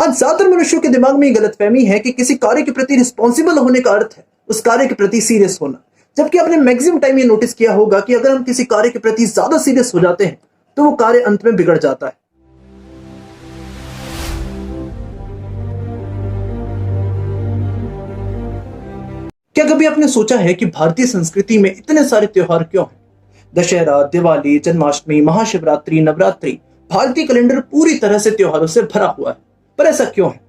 आज ज्यादातर मनुष्यों के दिमाग में ये गलतफहमी है कि किसी कार्य के प्रति रिस्पॉन्सिबल होने का अर्थ है उस कार्य के प्रति सीरियस होना। जबकि आपने मैक्सिमम टाइम ये नोटिस किया होगा कि अगर हम किसी कार्य के प्रति ज्यादा सीरियस हो जाते हैं तो वो कार्य अंत में बिगड़ जाता है। क्या कभी आपने सोचा है कि भारतीय संस्कृति में इतने सारे त्योहार क्यों हैं? दशहरा, दिवाली, जन्माष्टमी, महाशिवरात्रि, नवरात्रि, भारतीय कैलेंडर पूरी तरह से त्योहारों से भरा हुआ है। पर ऐसा क्यों है?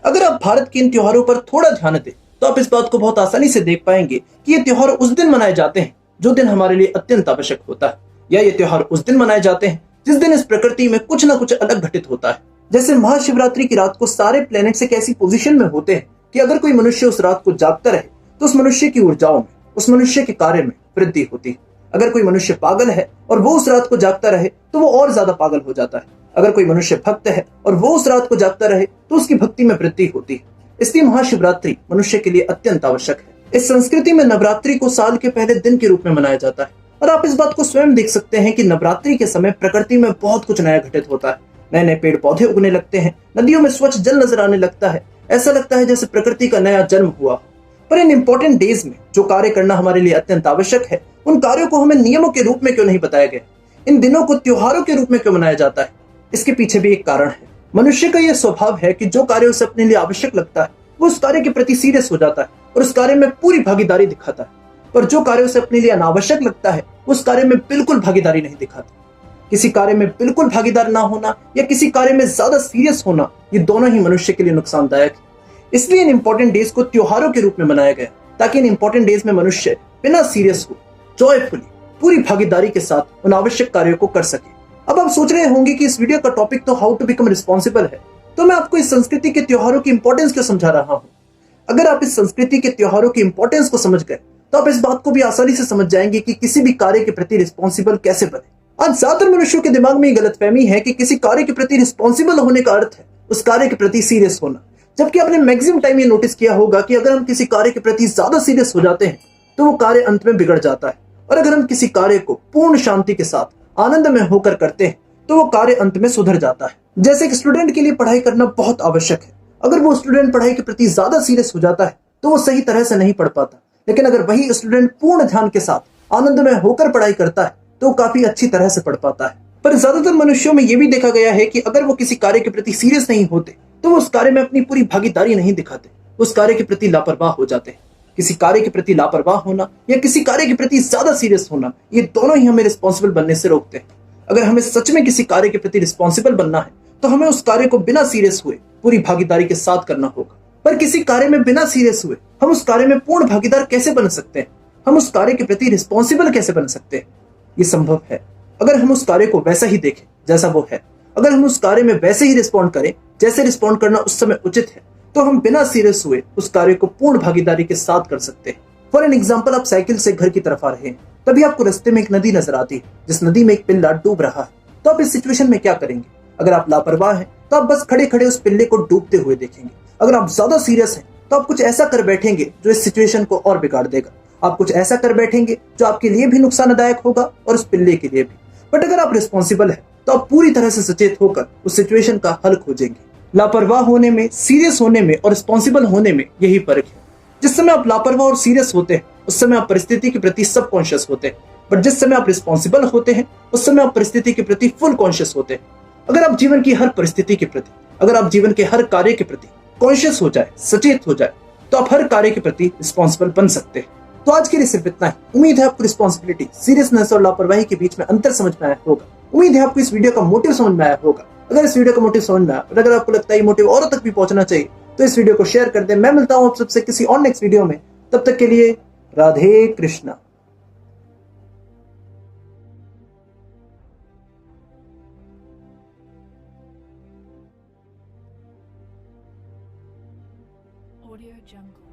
अगर आप भारत के इन त्योहारों पर थोड़ा ध्यान दें तो आप इस बात को बहुत आसानी से देख पाएंगे कि ये त्योहार उस दिन मनाए जाते हैं जो दिन हमारे लिए अत्यंत आवश्यक होता है, या ये त्योहार उस दिन मनाए जाते हैं जिस दिन इस प्रकृति में कुछ ना कुछ अलग घटित होता है। जैसे महाशिवरात्रि की रात को सारे प्लैनेट्स एक ऐसी पोजीशन में होते हैं कि अगर कोई मनुष्य उस रात को जागता रहे तो उस मनुष्य की ऊर्जाओं में, उस मनुष्य के कार्य में वृद्धि होती है। अगर कोई मनुष्य पागल है और वो उस रात को जागता रहे तो वो और ज्यादा पागल हो जाता है। अगर कोई मनुष्य भक्त है और वो उस रात को जागता रहे तो उसकी भक्ति में वृद्धि होती है। इसलिए महाशिवरात्रि मनुष्य के लिए अत्यंत आवश्यक है। इस संस्कृति में नवरात्रि को साल के पहले दिन के रूप में मनाया जाता है और आप इस बात को स्वयं देख सकते हैं कि नवरात्रि के समय प्रकृति में बहुत कुछ नया घटित होता है। नए नए पेड़ पौधे उगने लगते हैं, नदियों में स्वच्छ जल नजर आने लगता है। ऐसा लगता है जैसे प्रकृति का नया जन्म हुआ। पर इन इंपॉर्टेंट डेज में जो कार्य करना हमारे लिए अत्यंत आवश्यक है, उन कार्यों को हमें नियमों के रूप में क्यों नहीं बताया गया? इन दिनों को त्योहारों के रूप में क्यों मनाया जाता है? इसके पीछे भी एक कारण है। मनुष्य का यह स्वभाव है कि जो कार्य उसे अपने लिए आवश्यक लगता है वो उस कार्य के प्रति सीरियस हो जाता है और उस कार्य में पूरी भागीदारी दिखाता है। पर जो कार्य उसे अपने लिए अनावश्यक लगता है उस कार्य में बिल्कुल भागीदारी नहीं दिखाता। किसी कार्य में बिल्कुल भागीदार ना होना या किसी कार्य में ज्यादा सीरियस होना, ये दोनों ही मनुष्य के लिए नुकसानदायक है। इसलिए इन इंपॉर्टेंट डेज को त्योहारों के रूप में मनाया गया ताकि इन इंपॉर्टेंट डेज में मनुष्य बिना सीरियस हो, जॉयफुली, पूरी भागीदारी के साथ उन आवश्यक कार्यों को कर सके। अब आप सोच रहे होंगे कि इस वीडियो का टॉपिक तो हाउ टू बिकम रिस्पॉन्सिबल है, तो मैं आपको इस संस्कृति के त्योहारों की इंपॉर्टेंस क्यों समझा रहा हूँ? अगर आप इस संस्कृति के त्योहारों की इंपॉर्टेंस को समझ गए तो आप इस बात को भी आसानी से समझ जाएंगे कि किसी भी कार्य के प्रति रिस्पॉन्सिबल कैसे बने। आज ज्यादातर मनुष्यों के दिमाग में ये गलतफहमी है कि किसी कार्य के प्रति रिस्पॉन्सिबल होने का अर्थ है उस कार्य के प्रति सीरियस होना। जबकि आपने मैक्सिमम टाइम ये नोटिस किया होगा कि अगर हम किसी कार्य के प्रति ज्यादा सीरियस हो जाते हैं तो वो कार्य अंत में बिगड़ जाता है, और अगर हम किसी कार्य को पूर्ण शांति के साथ आनंद में होकर करते हैं तो वो कार्य अंत में सुधर जाता है। जैसे एक स्टूडेंट के लिए पढ़ाई करना बहुत आवश्यक है। अगर वो स्टूडेंट पढ़ाई के प्रति ज्यादा सीरियस हो जाता है तो वो सही तरह से नहीं पढ़ पाता, लेकिन अगर वही स्टूडेंट पूर्ण ध्यान के साथ आनंद में होकर पढ़ाई करता है तो वो काफी अच्छी तरह से पढ़ पाता है। पर ज्यादातर मनुष्यों में यह भी देखा गया है कि अगर वो किसी कार्य के प्रति सीरियस नहीं होते तो वो उस कार्य में अपनी पूरी भागीदारी नहीं दिखाते, उस कार्य के प्रति लापरवाह हो जाते हैं। किसी कार्य के प्रति लापरवाह होना या किसी कार्य के प्रति ज्यादा सीरियस होना, ये दोनों ही हमें रिस्पॉन्सिबल बनने से रोकते हैं। अगर हमें सच में किसी कार्य के प्रति रिस्पॉन्सिबल बनना है तो हमें उस कार्य को बिना सीरियस हुए पूरी भागीदारी के साथ करना होगा। पर किसी कार्य में बिना सीरियस हुए हम उस कार्य में पूर्ण भागीदार कैसे बन सकते हैं? हम उस कार्य के प्रति रिस्पॉन्सिबल कैसे बन सकते हैं? ये संभव है अगर हम उस कार्य को वैसा ही देखें जैसा वो है। अगर हम उस कार्य में वैसे ही रिस्पॉन्ड करें जैसे रिस्पॉन्ड करना उस समय उचित है तो हम बिना सीरियस हुए उस कार्य को पूर्ण भागीदारी के साथ कर सकते हैं। फॉर एन एग्जाम्पल, आप साइकिल से घर की तरफ आ रहे हैं, तभी आपको रास्ते में एक नदी नजर आती है जिस नदी में एक पिल्ला डूब रहा है। तो आप इस सिचुएशन में क्या करेंगे? अगर आप लापरवाह हैं तो आप बस खड़े खड़े उस पिल्ले को डूबते हुए देखेंगे। अगर आप ज्यादा सीरियस हैं तो आप कुछ ऐसा कर बैठेंगे जो इस सिचुएशन को और बिगाड़ देगा। आप कुछ ऐसा कर बैठेंगे जो आपके लिए भी नुकसानदायक होगा और उस पिल्ले के लिए भी। बट अगर आप रिस्पॉन्सिबल है तो आप पूरी तरह से सचेत होकर उस सिचुएशन का हल खोजेंगे। लापरवाह होने में, सीरियस होने में और रिस्पॉन्सिबल होने में यही फर्क है। जिस समय आप लापरवाह और सीरियस होते हैं उस समय आप परिस्थिति के प्रति सब कॉन्शियस होते हैं, बट जिस समय आप रिस्पॉन्सिबल होते हैं उस समय आप परिस्थिति के प्रति फुल कॉन्शियस होते हैं। अगर आप जीवन की हर परिस्थिति के प्रति, अगर आप जीवन के हर कार्य के प्रति कॉन्शियस हो जाए, सचेत हो जाए, तो आप हर कार्य के प्रति रिस्पॉन्सिबल बन सकते हैं। तो आज के लिए सिर्फ इतना ही। उम्मीद है आपको रिस्पॉन्सिबिलिटी, सीरियसनेस और लापरवाही के बीच में अंतर समझ में आया होगा। उम्मीद है आपको इस वीडियो का मोटिव समझ में आया होगा। अगर इस वीडियो का मोटिव समझ में आया और अगर आपको लगता है ये मोटिव औरों तक भी पहुंचना चाहिए तो इस वीडियो को शेयर कर दें। मैं मिलता हूं आप सबसे किसी और नेक्स्ट वीडियो में। तब तक के लिए राधे कृष्णा। Audio Jungle.